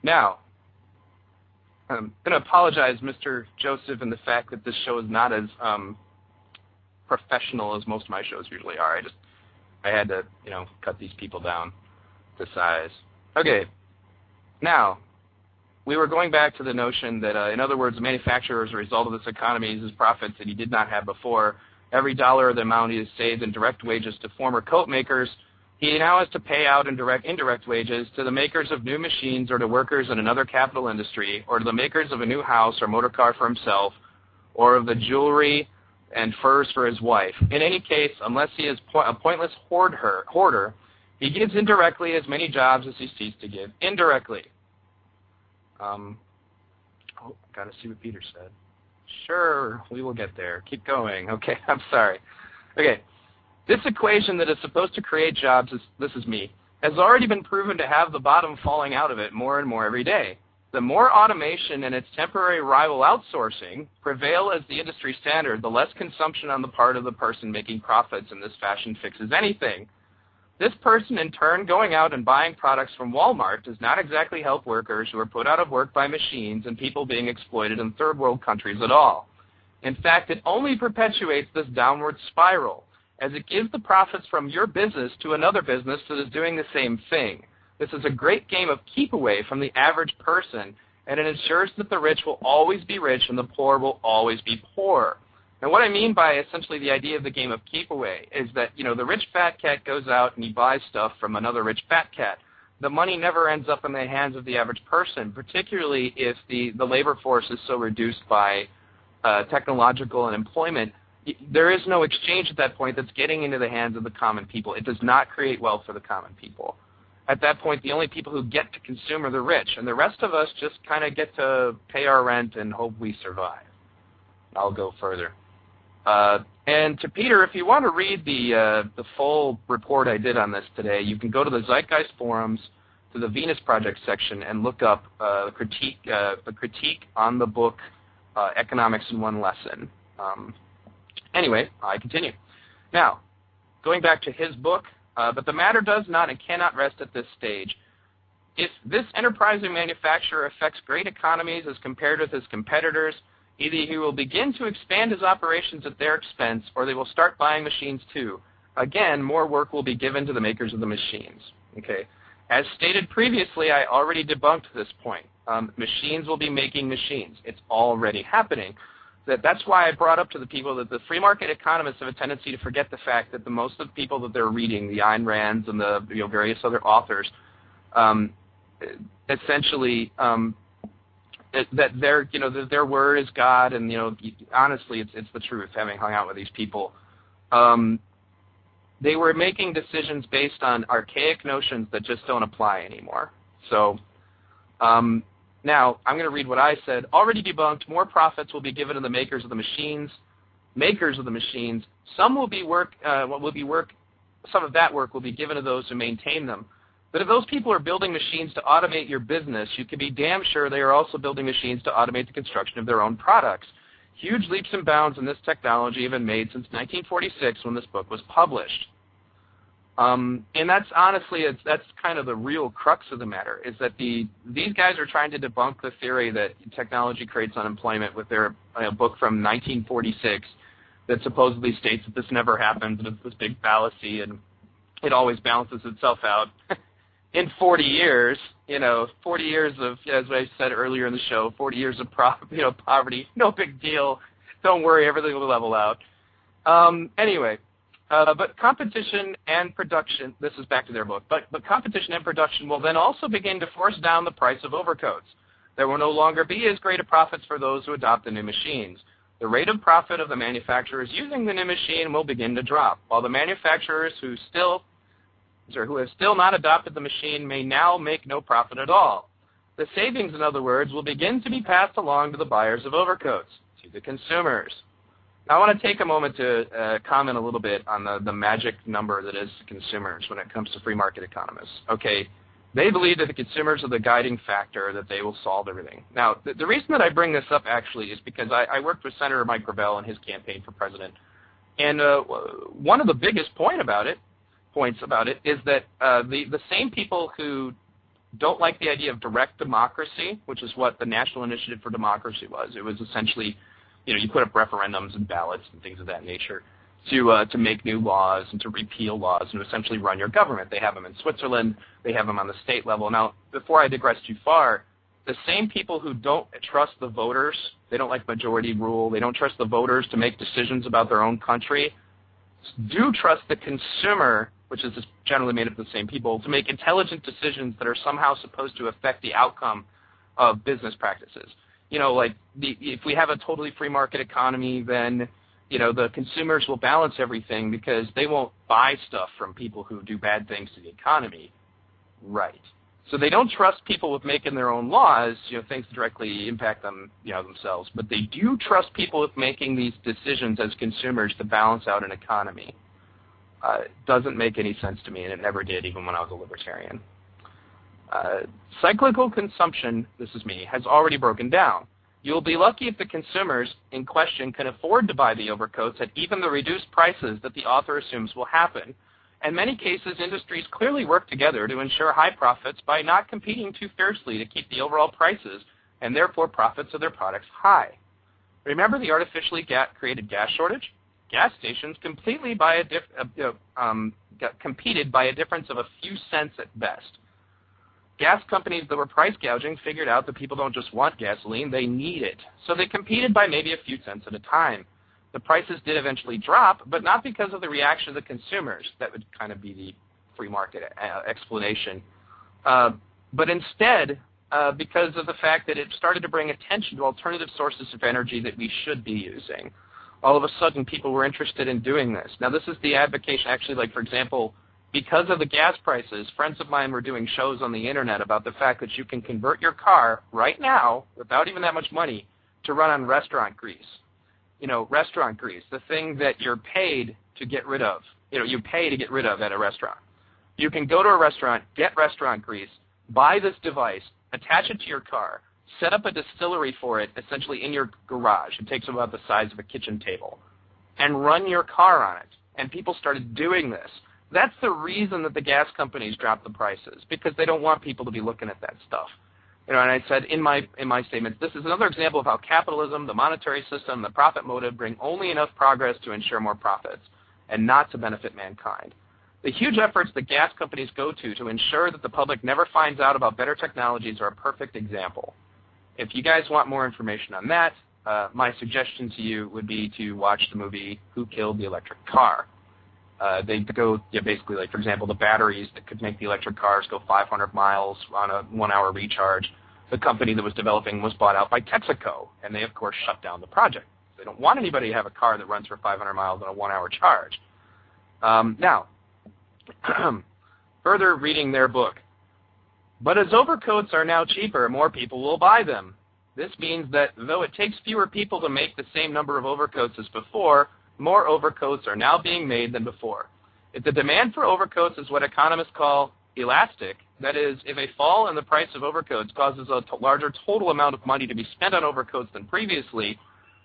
Now, I'm going to apologize, Mr. Joseph, in the fact that this show is not as professional as most of my shows usually are. I had to, cut these people down to size. Okay. Now, we were going back to the notion that, in other words, the manufacturer, as a result of this economy, uses profits that he did not have before. Every dollar of the amount he has saved in direct wages to former coat makers, he now has to pay out indirect wages to the makers of new machines or to workers in another capital industry or to the makers of a new house or motor car for himself or of the jewelry and furs for his wife. In any case, unless he is a pointless hoarder, he gives indirectly as many jobs as he ceased to give. Indirectly. Got to see what Peter said. Sure, we will get there. Keep going. Okay, I'm sorry. Okay. This equation that is supposed to create jobs, this is me, has already been proven to have the bottom falling out of it more and more every day. The more automation and its temporary rival outsourcing prevail as the industry standard, the less consumption on the part of the person making profits in this fashion fixes anything. This person, in turn, going out and buying products from Walmart does not exactly help workers who are put out of work by machines and people being exploited in third world countries at all. In fact, it only perpetuates this downward spiral, as it gives the profits from your business to another business that is doing the same thing. This is a great game of keep away from the average person, and it ensures that the rich will always be rich and the poor will always be poor. And what I mean by essentially the idea of the game of keep away is that, the rich fat cat goes out and he buys stuff from another rich fat cat. The money never ends up in the hands of the average person, particularly if the labor force is so reduced by technological and employment. There is no exchange at that point that's getting into the hands of the common people. It does not create wealth for the common people. At that point, the only people who get to consume are the rich, and the rest of us just kind of get to pay our rent and hope we survive. I'll go further. And to Peter, if you want to read the full report I did on this today, you can go to the Zeitgeist forums, to the Venus Project section, and look up the critique on the book Economics in One Lesson. Anyway, I continue. Now, going back to his book, but the matter does not and cannot rest at this stage. If this enterprising manufacturer affects great economies as compared with his competitors, either he will begin to expand his operations at their expense, or they will start buying machines too. Again, more work will be given to the makers of the machines. Okay. As stated previously, I already debunked this point. Machines will be making machines. It's already happening. That's why I brought up to the people that the free market economists have a tendency to forget the fact that most of the people that they're reading, the Ayn Rands and the various other authors, essentially that their word is God, and honestly, it's the truth. Having hung out with these people, they were making decisions based on archaic notions that just don't apply anymore. So. Now, I'm going to read what I said. Already debunked, more profits will be given to the makers of the machines. Some of that work will be given to those who maintain them. But if those people are building machines to automate your business, you can be damn sure they are also building machines to automate the construction of their own products. Huge leaps and bounds in this technology have been made since 1946 when this book was published. And that's honestly, that's kind of the real crux of the matter, is that these guys are trying to debunk the theory that technology creates unemployment with their book from 1946 that supposedly states that this never happens and it's this big fallacy and it always balances itself out. In 40 years, 40 years of, as I said earlier in the show, 40 years of poverty, no big deal. Don't worry, everything will level out. Anyway. But competition and production, this is back to their book, but competition and production will then also begin to force down the price of overcoats. There will no longer be as great a profits for those who adopt the new machines. The rate of profit of the manufacturers using the new machine will begin to drop, while the manufacturers who have still not adopted the machine may now make no profit at all. The savings, in other words, will begin to be passed along to the buyers of overcoats, to the consumers. Now, I want to take a moment to comment a little bit on the magic number that is consumers when it comes to free market economists. Okay, they believe that the consumers are the guiding factor, that they will solve everything. Now, the reason that I bring this up actually is because I worked with Senator Mike Gravel in his campaign for president, and one of the biggest points about it is that the same people who don't like the idea of direct democracy, which is what the National Initiative for Democracy was. It was essentially, you put up referendums and ballots and things of that nature to make new laws and to repeal laws and to essentially run your government. They have them in Switzerland. They have them on the state level. Now, before I digress too far, the same people who don't trust the voters, they don't like majority rule, they don't trust the voters to make decisions about their own country, do trust the consumer, which is generally made up of the same people, to make intelligent decisions that are somehow supposed to affect the outcome of business practices. If we have a totally free market economy, then the consumers will balance everything because they won't buy stuff from people who do bad things to the economy. Right. So they don't trust people with making their own laws, things that directly impact them, themselves. But they do trust people with making these decisions as consumers to balance out an economy. It doesn't make any sense to me, and it never did, even when I was a libertarian. Cyclical consumption, this is me, has already broken down. You'll be lucky if the consumers in question can afford to buy the overcoats at even the reduced prices that the author assumes will happen. In many cases, industries clearly work together to ensure high profits by not competing too fiercely to keep the overall prices and therefore profits of their products high. Remember the artificially created gas shortage? Gas stations competed by a difference of a few cents at best. Gas companies that were price gouging figured out that people don't just want gasoline, they need it. So they competed by maybe a few cents at a time. The prices did eventually drop, but not because of the reaction of the consumers. That would kind of be the free market explanation. But instead, because of the fact that it started to bring attention to alternative sources of energy that we should be using. All of a sudden, people were interested in doing this. Now, this is the advocation, actually, for example, because of the gas prices, friends of mine were doing shows on the internet about the fact that you can convert your car right now, without even that much money, to run on restaurant grease. Restaurant grease, the thing that you're paid to get rid of. You pay to get rid of at a restaurant. You can go to a restaurant, get restaurant grease, buy this device, attach it to your car, set up a distillery for it, essentially in your garage. It takes about the size of a kitchen table, and run your car on it. And people started doing this. That's the reason that the gas companies dropped the prices, because they don't want people to be looking at that stuff. And I said in my statement, this is another example of how capitalism, the monetary system, the profit motive bring only enough progress to ensure more profits and not to benefit mankind. The huge efforts that gas companies go to ensure that the public never finds out about better technologies are a perfect example. If you guys want more information on that, my suggestion to you would be to watch the movie Who Killed the Electric Car. They go, basically, for example, the batteries that could make the electric cars go 500 miles on a 1-hour recharge. The company that was developing was bought out by Texaco, and they, of course, shut down the project. They don't want anybody to have a car that runs for 500 miles on a 1-hour charge. Now, further reading their book. But as overcoats are now cheaper, more people will buy them. This means that though it takes fewer people to make the same number of overcoats as before, more overcoats are now being made than before. If the demand for overcoats is what economists call elastic, that is, if a fall in the price of overcoats causes a larger total amount of money to be spent on overcoats than previously,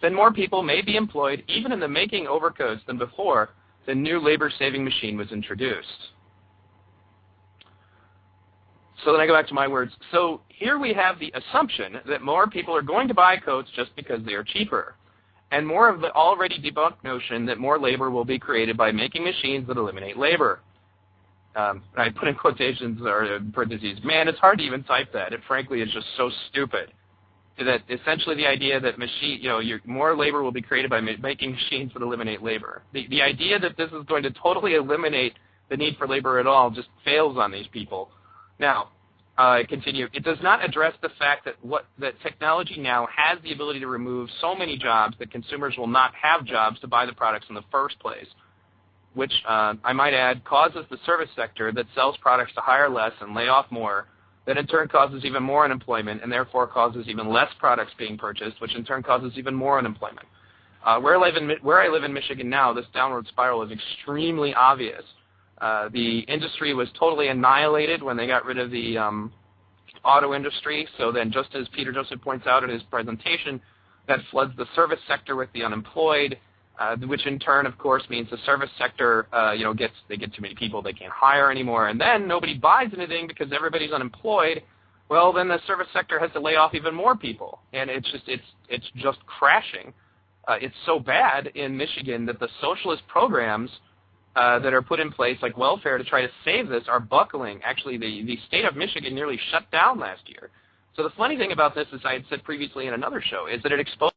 then more people may be employed even in the making overcoats than before the new labor-saving machine was introduced. So then I go back to my words. So here we have the assumption that more people are going to buy coats just because they are cheaper, and more of the already debunked notion that more labor will be created by making machines that eliminate labor. I put in quotations or parentheses, man, it's hard to even type that. It frankly is just so stupid. That essentially the idea that more labor will be created by making machines that eliminate labor. The idea that this is going to totally eliminate the need for labor at all just fails on these people. Now, I continue. It does not address the fact that technology now has the ability to remove so many jobs that consumers will not have jobs to buy the products in the first place, which, I might add, causes the service sector that sells products to hire less and lay off more, that in turn causes even more unemployment and therefore causes even less products being purchased, which in turn causes even more unemployment. Where I live in Michigan now, this downward spiral is extremely obvious. The industry was totally annihilated when they got rid of the auto industry. So then, just as Peter Joseph points out in his presentation, that floods the service sector with the unemployed. which in turn, of course, means the service sector, they get too many people, they can't hire anymore, and then nobody buys anything because everybody's unemployed. Well, then the service sector has to lay off even more people, and it's just crashing. It's so bad in Michigan that the socialist programs that are put in place, like welfare, to try to save this are buckling. Actually, the state of Michigan nearly shut down last year. So the funny thing about this, as I had said previously in another show, is that it exposed